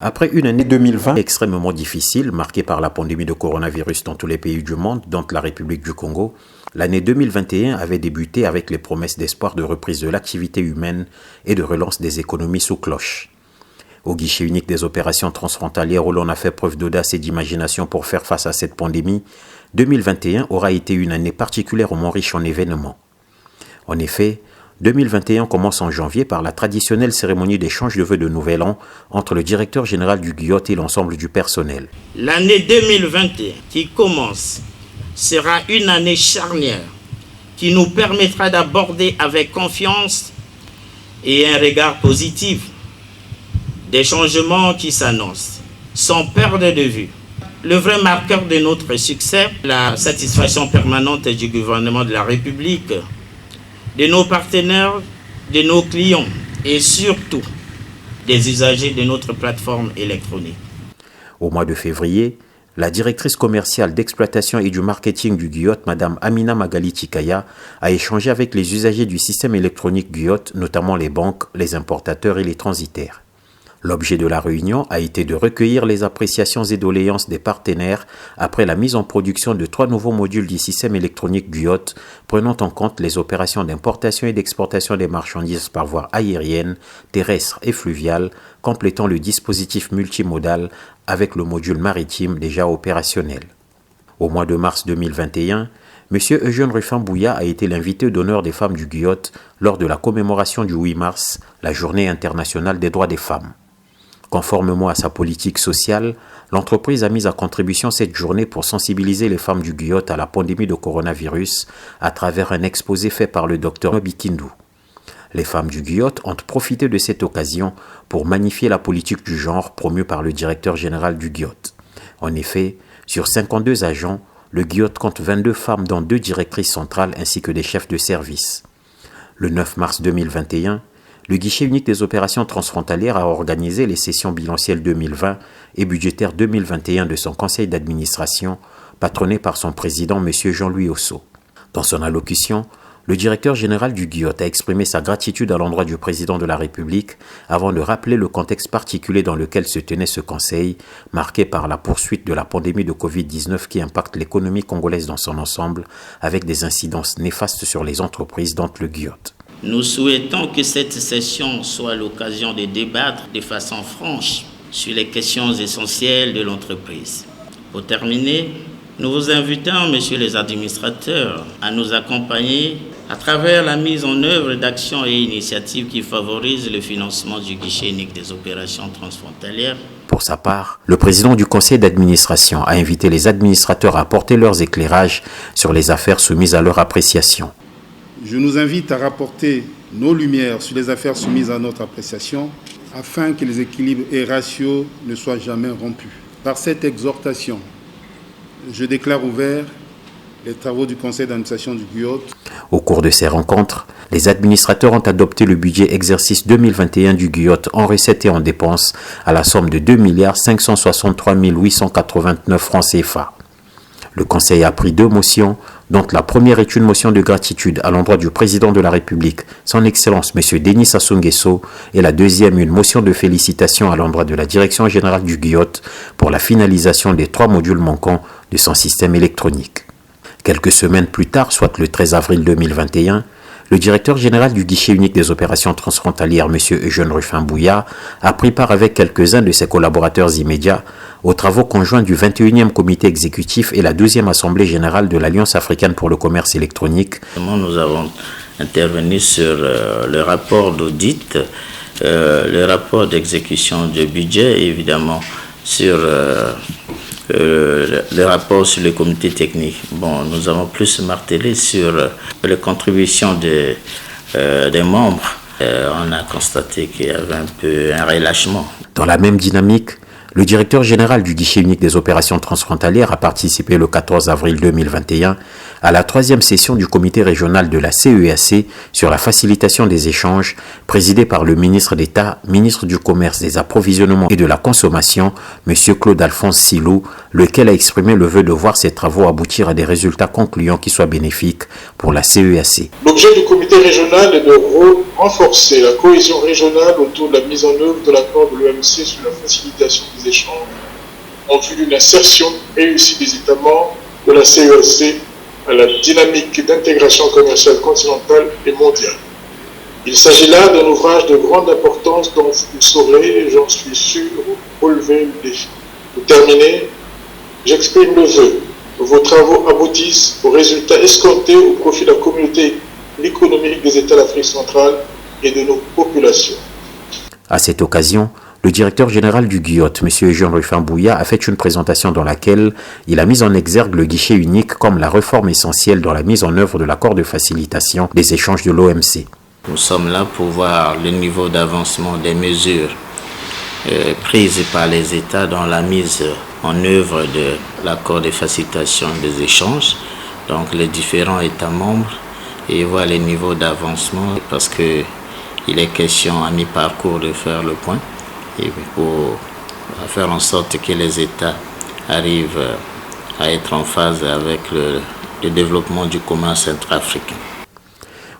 Après une année 2020 extrêmement difficile, marquée par la pandémie de coronavirus dans tous les pays du monde, dont la République du Congo, l'année 2021 avait débuté avec les promesses d'espoir de reprise de l'activité humaine et de relance des économies sous cloche. Au guichet unique des opérations transfrontalières où l'on a fait preuve d'audace et d'imagination pour faire face à cette pandémie, 2021 aura été une année particulièrement riche en événements. En effet, 2021 commence en janvier par la traditionnelle cérémonie d'échange de vœux de Nouvel An entre le directeur général du GIOT et l'ensemble du personnel. L'année 2021 qui commence sera une année charnière qui nous permettra d'aborder avec confiance et un regard positif des changements qui s'annoncent, sans perdre de vue le vrai marqueur de notre succès, la satisfaction permanente du gouvernement de la République, de nos partenaires, de nos clients et surtout des usagers de notre plateforme électronique. Au mois de février, la directrice commerciale d'exploitation et du marketing du GIOT, Mme Amina Magali Chikaya, a échangé avec les usagers du système électronique GIOT, notamment les banques, les importateurs et les transitaires. L'objet de la réunion a été de recueillir les appréciations et doléances des partenaires après la mise en production de 3 nouveaux modules du système électronique GIOT, prenant en compte les opérations d'importation et d'exportation des marchandises par voie aérienne, terrestre et fluviale, complétant le dispositif multimodal avec le module maritime déjà opérationnel. Au mois de mars 2021, M. Eugène Rufin-Bouya a été l'invité d'honneur des femmes du GIOT lors de la commémoration du 8 mars, la Journée internationale des droits des femmes. Conformément à sa politique sociale, l'entreprise a mis à contribution cette journée pour sensibiliser les femmes du GIOT à la pandémie de coronavirus à travers un exposé fait par le Dr Bikindu. Les femmes du GIOT ont profité de cette occasion pour magnifier la politique du genre promue par le directeur général du GIOT. En effet, sur 52 agents, le GIOT compte 22 femmes dont 2 directrices centrales ainsi que des chefs de service. Le 9 mars 2021, le guichet unique des opérations transfrontalières a organisé les sessions bilancielles 2020 et budgétaires 2021 de son conseil d'administration, patronné par son président M. Jean-Louis Osso. Dans son allocution, le directeur général du GIOT a exprimé sa gratitude à l'endroit du président de la République avant de rappeler le contexte particulier dans lequel se tenait ce conseil, marqué par la poursuite de la pandémie de Covid-19 qui impacte l'économie congolaise dans son ensemble, avec des incidences néfastes sur les entreprises dont le GIOT. Nous souhaitons que cette session soit l'occasion de débattre de façon franche sur les questions essentielles de l'entreprise. Pour terminer, nous vous invitons, messieurs les administrateurs, à nous accompagner à travers la mise en œuvre d'actions et initiatives qui favorisent le financement du guichet unique des opérations transfrontalières. Pour sa part, le président du conseil d'administration a invité les administrateurs à apporter leurs éclairages sur les affaires soumises à leur appréciation. Je nous invite à rapporter nos lumières sur les affaires soumises à notre appréciation afin que les équilibres et ratios ne soient jamais rompus. Par cette exhortation, je déclare ouverts les travaux du conseil d'administration du GIOT. Au cours de ces rencontres, les administrateurs ont adopté le budget exercice 2021 du GIOT en recettes et en dépenses à la somme de 2 563 889 francs CFA. Le conseil a pris 2 motions, dont la première est une motion de gratitude à l'endroit du président de la République, son Excellence M. Denis Sassou Nguesso, et la deuxième une motion de félicitations à l'endroit de la direction générale du GIOT pour la finalisation des 3 modules manquants de son système électronique. Quelques semaines plus tard, soit le 13 avril 2021, le directeur général du guichet unique des opérations transfrontalières, M. Eugène Rufin-Bouya, a pris part avec quelques-uns de ses collaborateurs immédiats aux travaux conjoints du 21e comité exécutif et la 12e assemblée générale de l'Alliance africaine pour le commerce électronique. Nous avons intervenu sur le rapport d'audit, le rapport d'exécution du budget, évidemment sur le rapport sur le comité technique. Nous avons plus martelé sur les contributions des membres. On a constaté qu'il y avait un relâchement. Dans la même dynamique, Le directeur général du guichet unique des opérations transfrontalières a participé le 14 avril 2021 à la 3e session du comité régional de la CEAC sur la facilitation des échanges, présidé par le ministre d'État, ministre du Commerce, des Approvisionnements et de la Consommation, M. Claude-Alphonse Silou, lequel a exprimé le vœu de voir ces travaux aboutir à des résultats concluants qui soient bénéfiques pour la CEAC. L'objet du comité régional est de renforcer la cohésion régionale autour de la mise en œuvre de l'accord de l'OMC sur la facilitation des échanges en vue d'une insertion réussie des États membres de la CEAC à la dynamique d'intégration commerciale continentale et mondiale. Il s'agit là d'un ouvrage de grande importance dont vous saurez, j'en suis sûr, relever le défi. Pour terminer, j'exprime le vœu que vos travaux aboutissent aux résultats escomptés au profit de la communauté économique des États d'Afrique centrale et de nos populations. À cette occasion, le directeur général du GUIOT, M. Eugène Rufin-Bouya, a fait une présentation dans laquelle il a mis en exergue le guichet unique comme la réforme essentielle dans la mise en œuvre de l'accord de facilitation des échanges de l'OMC. Nous sommes là pour voir le niveau d'avancement des mesures prises par les États dans la mise en œuvre de l'accord de facilitation des échanges, donc les différents États membres, et voir les niveaux d'avancement parce qu'il est question à mi-parcours de faire le point et pour faire en sorte que les États arrivent à être en phase avec le développement du commerce intra-africain.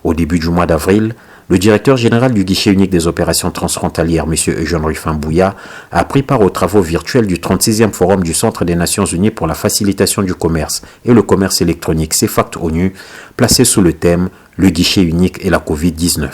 Au début du mois d'avril, le directeur général du guichet unique des opérations transfrontalières, M. Eugène Rufin-Bouya, a pris part aux travaux virtuels du 36e Forum du Centre des Nations Unies pour la facilitation du commerce et le commerce électronique CEFACT-ONU, placé sous le thème « Le guichet unique et la Covid-19 ».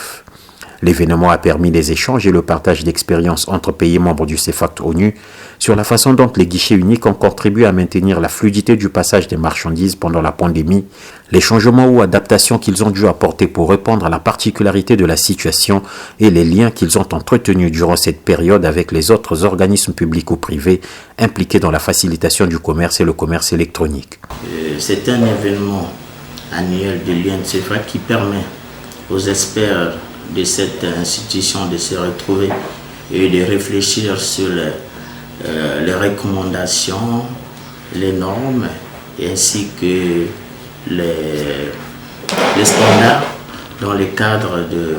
L'événement a permis des échanges et le partage d'expériences entre pays membres du CEFACT-ONU sur la façon dont les guichets uniques ont contribué à maintenir la fluidité du passage des marchandises pendant la pandémie, les changements ou adaptations qu'ils ont dû apporter pour répondre à la particularité de la situation et les liens qu'ils ont entretenus durant cette période avec les autres organismes publics ou privés impliqués dans la facilitation du commerce et le commerce électronique. C'est un événement annuel de l'UNCFA qui permet aux experts de cette institution de se retrouver et de réfléchir sur les recommandations, les normes, ainsi que les standards dans le cadre de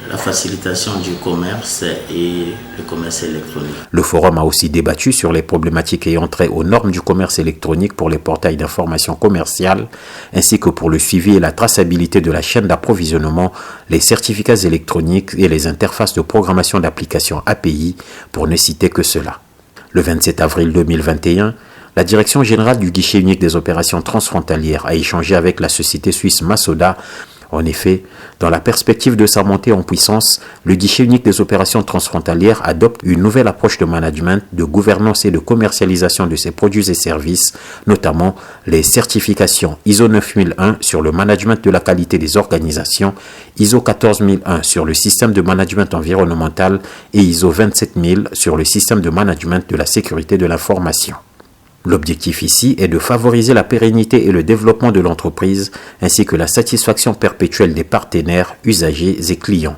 la facilitation du commerce et le commerce électronique. Le forum a aussi débattu sur les problématiques ayant trait aux normes du commerce électronique pour les portails d'information commerciale, ainsi que pour le suivi et la traçabilité de la chaîne d'approvisionnement, les certificats électroniques et les interfaces de programmation d'applications API, pour ne citer que cela. Le 27 avril 2021, la Direction générale du guichet unique des opérations transfrontalières a échangé avec la société suisse Masoda. En effet, dans la perspective de sa montée en puissance, le guichet unique des opérations transfrontalières adopte une nouvelle approche de management, de gouvernance et de commercialisation de ses produits et services, notamment les certifications ISO 9001 sur le management de la qualité des organisations, ISO 14001 sur le système de management environnemental et ISO 27000 sur le système de management de la sécurité de l'information. L'objectif ici est de favoriser la pérennité et le développement de l'entreprise, ainsi que la satisfaction perpétuelle des partenaires, usagers et clients.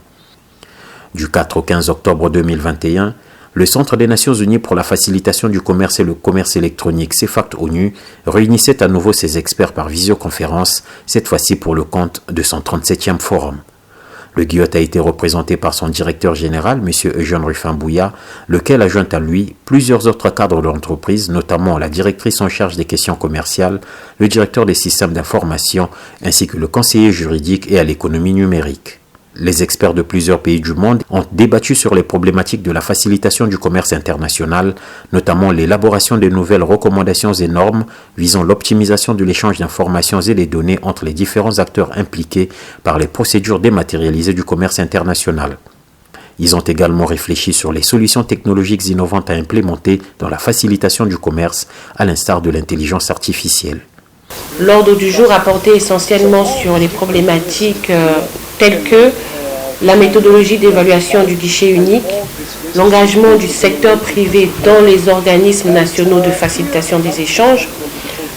Du 4 au 15 octobre 2021, le Centre des Nations Unies pour la facilitation du commerce et le commerce électronique CEFACT-ONU réunissait à nouveau ses experts par visioconférence, cette fois-ci pour le compte de son 37e forum. Le GUIOT a été représenté par son directeur général, M. Eugène Rufin-Bouya, lequel a joint à lui plusieurs autres cadres de l'entreprise, notamment la directrice en charge des questions commerciales, le directeur des systèmes d'information, ainsi que le conseiller juridique et à l'économie numérique. Les experts de plusieurs pays du monde ont débattu sur les problématiques de la facilitation du commerce international, notamment l'élaboration de nouvelles recommandations et normes visant l'optimisation de l'échange d'informations et des données entre les différents acteurs impliqués par les procédures dématérialisées du commerce international. Ils ont également réfléchi sur les solutions technologiques innovantes à implémenter dans la facilitation du commerce, à l'instar de l'intelligence artificielle. L'ordre du jour a porté essentiellement sur les problématiques telles que la méthodologie d'évaluation du guichet unique, l'engagement du secteur privé dans les organismes nationaux de facilitation des échanges,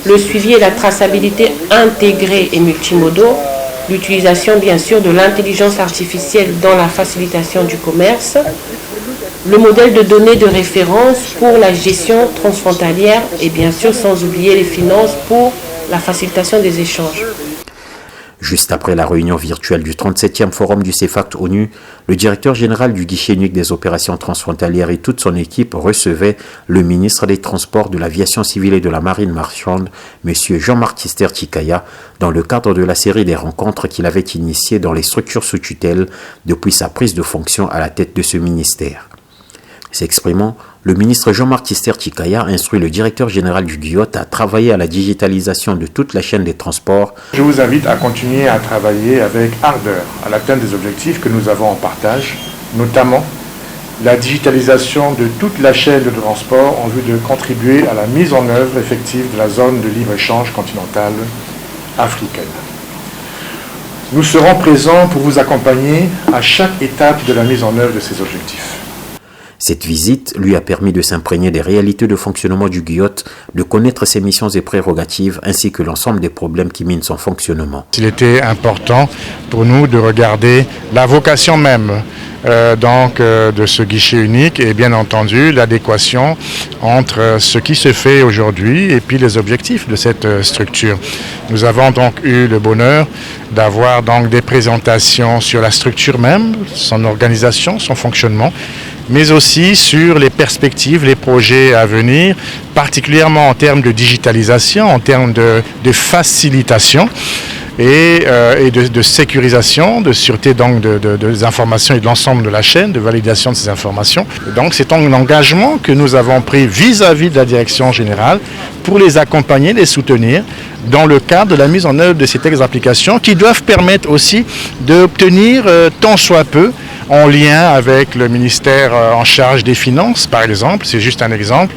le suivi et la traçabilité intégrée et multimodaux, l'utilisation bien sûr de l'intelligence artificielle dans la facilitation du commerce, le modèle de données de référence pour la gestion transfrontalière et bien sûr sans oublier les finances pour la facilitation des échanges. Juste après la réunion virtuelle du 37e forum du CEFACT-ONU, le directeur général du guichet unique des opérations transfrontalières et toute son équipe recevaient le ministre des Transports, de l'Aviation civile et de la Marine marchande, M. Jean-Marc Tister-Tchikaya, dans le cadre de la série des rencontres qu'il avait initiées dans les structures sous tutelle depuis sa prise de fonction à la tête de ce ministère. S'exprimant, le ministre Jean-Marc Tister-Tchikaya instruit le directeur général du GIOT à travailler à la digitalisation de toute la chaîne des transports. Je vous invite à continuer à travailler avec ardeur à l'atteinte des objectifs que nous avons en partage, notamment la digitalisation de toute la chaîne de transport en vue de contribuer à la mise en œuvre effective de la zone de libre-échange continentale africaine. Nous serons présents pour vous accompagner à chaque étape de la mise en œuvre de ces objectifs. Cette visite lui a permis de s'imprégner des réalités de fonctionnement du GIOT, de connaître ses missions et prérogatives, ainsi que l'ensemble des problèmes qui minent son fonctionnement. Il était important pour nous de regarder la vocation même de ce guichet unique et bien entendu l'adéquation entre ce qui se fait aujourd'hui et puis les objectifs de cette structure. Nous avons donc eu le bonheur d'avoir donc des présentations sur la structure même, son organisation, son fonctionnement, mais aussi sur les perspectives, les projets à venir, particulièrement en termes de digitalisation, en termes de facilitation et de sécurisation, de sûreté donc des informations et de l'ensemble de la chaîne, de validation de ces informations. Et donc c'est un engagement que nous avons pris vis-à-vis de la direction générale pour les accompagner, les soutenir dans le cadre de la mise en œuvre de ces textes d'application qui doivent permettre aussi d'obtenir tant soit peu, en lien avec le ministère en charge des Finances, par exemple, c'est juste un exemple,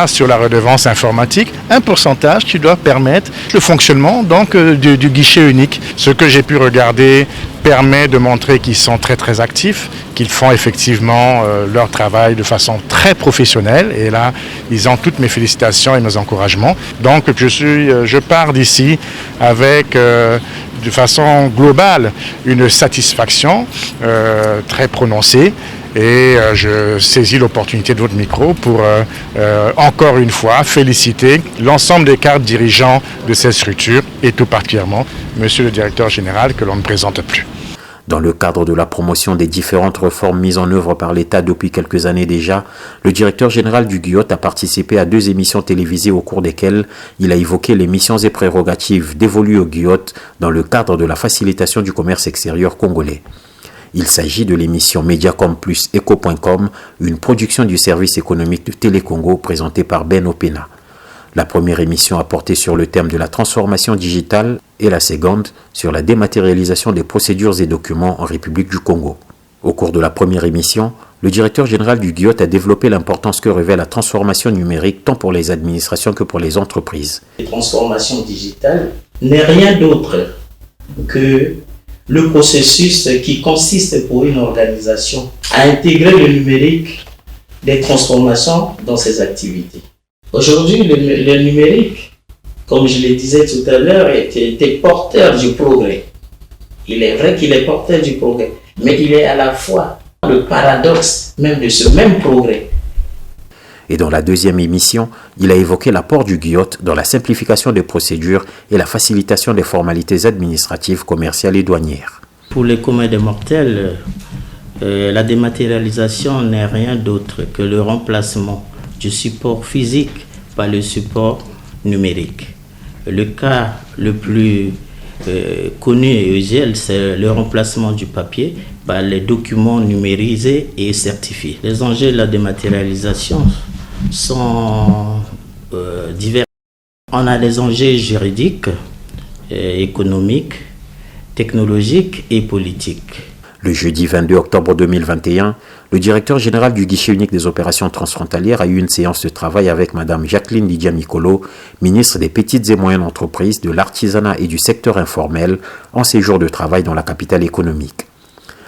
sur la redevance informatique, un pourcentage qui doit permettre le fonctionnement donc, du guichet unique. Ce que j'ai pu regarder permet de montrer qu'ils sont très très actifs, qu'ils font effectivement leur travail de façon très professionnelle et là, ils ont toutes mes félicitations et mes encouragements. Donc je pars d'ici avec de façon globale une satisfaction très prononcée et je saisis l'opportunité de votre micro pour encore une fois féliciter l'ensemble des cadres dirigeants de cette structure et tout particulièrement monsieur le directeur général que l'on ne présente plus. Dans le cadre de la promotion des différentes réformes mises en œuvre par l'État depuis quelques années déjà, le directeur général du GIOT a participé à 2 émissions télévisées au cours desquelles il a évoqué les missions et prérogatives dévolues au GIOT dans le cadre de la facilitation du commerce extérieur congolais. Il s'agit de l'émission Mediacom plus Eco.com, une production du service économique de Télécongo présentée par Ben Opena. La première émission a porté sur le thème de la transformation digitale et la seconde sur la dématérialisation des procédures et documents en République du Congo. Au cours de la première émission, le directeur général du GIOT a développé l'importance que revêt la transformation numérique tant pour les administrations que pour les entreprises. La transformation digitale n'est rien d'autre que le processus qui consiste pour une organisation à intégrer le numérique des transformations dans ses activités. Aujourd'hui, le numérique, comme je le disais tout à l'heure, était porteur du progrès. Il est vrai qu'il est porteur du progrès, mais il est à la fois le paradoxe même de ce même progrès. Et dans la deuxième émission, il a évoqué l'apport du GIOT dans la simplification des procédures et la facilitation des formalités administratives, commerciales et douanières. Pour les communs des mortels, la dématérialisation n'est rien d'autre que le remplacement du support physique par le support numérique. Le cas le plus connu et usuel, c'est le remplacement du papier par les documents numérisés et certifiés. Les enjeux de la dématérialisation sont divers. On a des enjeux juridiques, économiques, technologiques et politiques. Le jeudi 22 octobre 2021, le directeur général du guichet unique des opérations transfrontalières a eu une séance de travail avec Mme Jacqueline Lydia Mikolo, ministre des Petites et Moyennes Entreprises, de l'Artisanat et du secteur informel, en séjour de travail dans la capitale économique.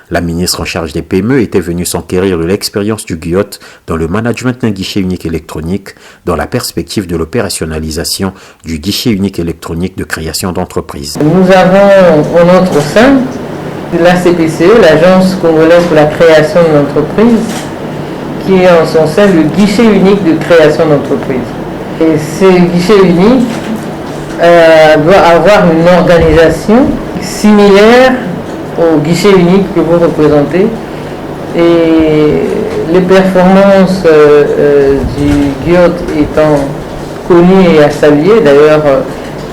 La ministre en charge des PME était venue s'enquérir de l'expérience du GIOT dans le management d'un guichet unique électronique, dans la perspective de l'opérationnalisation du guichet unique électronique de création d'entreprises. Nous avons en notre sein l'ACPCE, l'Agence congolaise pour la création d'entreprises, qui est en son sein le guichet unique de création d'entreprise. Et ce guichet unique doit avoir une organisation similaire au guichet unique que vous représentez. Et les performances du GIOT étant connues et à saluer, d'ailleurs,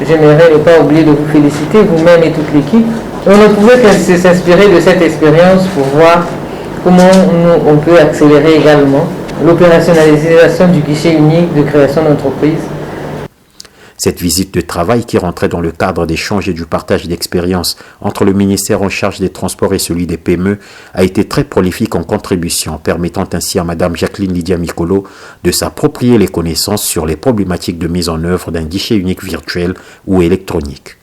j'aimerais ne pas oublier de vous féliciter, vous-même et toute l'équipe. On ne pouvait que s'inspirer de cette expérience pour voir comment on peut accélérer également l'opérationnalisation du guichet unique de création d'entreprise. Cette visite de travail, qui rentrait dans le cadre d'échanges et du partage d'expériences entre le ministère en charge des Transports et celui des PME, a été très prolifique en contribution, permettant ainsi à Mme Jacqueline Lydia Micolo de s'approprier les connaissances sur les problématiques de mise en œuvre d'un guichet unique virtuel ou électronique.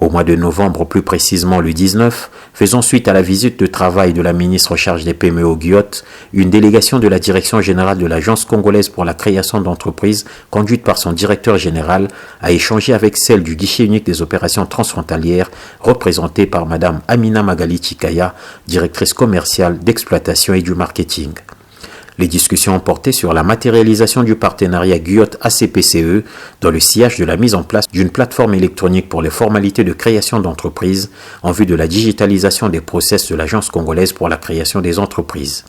Au mois de novembre, plus précisément le 19, faisant suite à la visite de travail de la ministre en charge des PME au GIOT, une délégation de la direction générale de l'Agence congolaise pour la création d'entreprises, conduite par son directeur général, a échangé avec celle du guichet unique des opérations transfrontalières, représentée par Mme Amina Magali Chikaya, directrice commerciale d'exploitation et du marketing. Les discussions ont porté sur la matérialisation du partenariat GIOT-ACPCE dans le sillage de la mise en place d'une plateforme électronique pour les formalités de création d'entreprises en vue de la digitalisation des process de l'Agence congolaise pour la création des entreprises.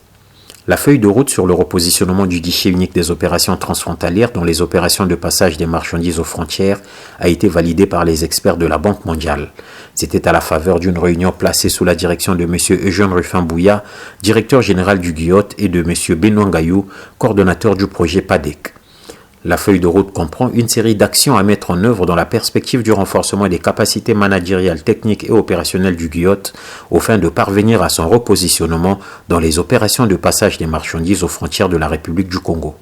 La feuille de route sur le repositionnement du guichet unique des opérations transfrontalières dans les opérations de passage des marchandises aux frontières a été validée par les experts de la Banque mondiale. C'était à la faveur d'une réunion placée sous la direction de M. Eugène Rufin-Bouya, directeur général du GIOT, et de M. Benoît Ngayou, coordonnateur du projet PADEC. La feuille de route comprend une série d'actions à mettre en œuvre dans la perspective du renforcement des capacités managériales, techniques et opérationnelles du GIOT, aux fins de parvenir à son repositionnement dans les opérations de passage des marchandises aux frontières de la République du Congo.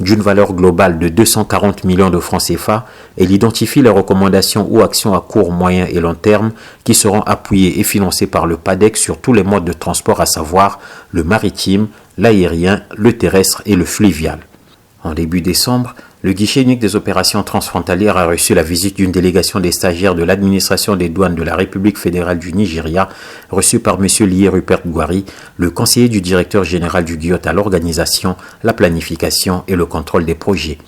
D'une valeur globale de 240 millions de francs CFA, elle identifie les recommandations ou actions à court, moyen et long terme qui seront appuyées et financées par le PADEC sur tous les modes de transport, à savoir le maritime, l'aérien, le terrestre et le fluvial. En début décembre, le guichet unique des opérations transfrontalières a reçu la visite d'une délégation des stagiaires de l'administration des douanes de la République fédérale du Nigeria, reçue par M. Lié Rupert Gwari, le conseiller du directeur général du GIOT à l'organisation, la planification et le contrôle des projets.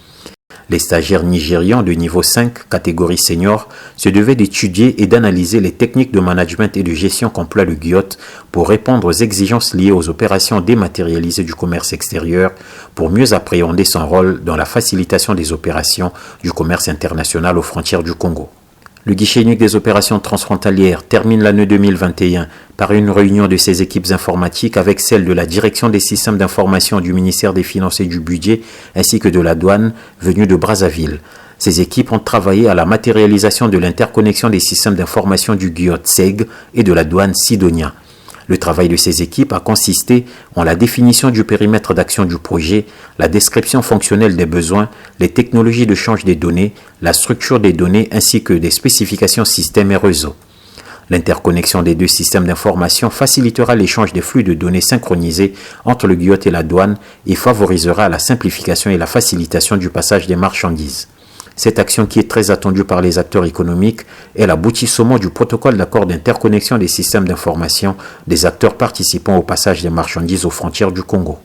Les stagiaires nigérians de niveau 5, catégorie senior, se devaient d'étudier et d'analyser les techniques de management et de gestion qu'emploie le GIOT pour répondre aux exigences liées aux opérations dématérialisées du commerce extérieur, pour mieux appréhender son rôle dans la facilitation des opérations du commerce international aux frontières du Congo. Le guichet unique des opérations transfrontalières termine l'année 2021 par une réunion de ses équipes informatiques avec celle de la direction des systèmes d'information du ministère des Finances et du Budget ainsi que de la douane venue de Brazzaville. Ces équipes ont travaillé à la matérialisation de l'interconnexion des systèmes d'information du GIOT SEG et de la douane Sidonia. Le travail de ces équipes a consisté en la définition du périmètre d'action du projet, la description fonctionnelle des besoins, les technologies de change des données, la structure des données ainsi que des spécifications système et réseau. L'interconnexion des deux systèmes d'information facilitera l'échange des flux de données synchronisés entre le GIOT et la douane et favorisera la simplification et la facilitation du passage des marchandises. Cette action, qui est très attendue par les acteurs économiques, est l'aboutissement du protocole d'accord d'interconnexion des systèmes d'information des acteurs participant au passage des marchandises aux frontières du Congo.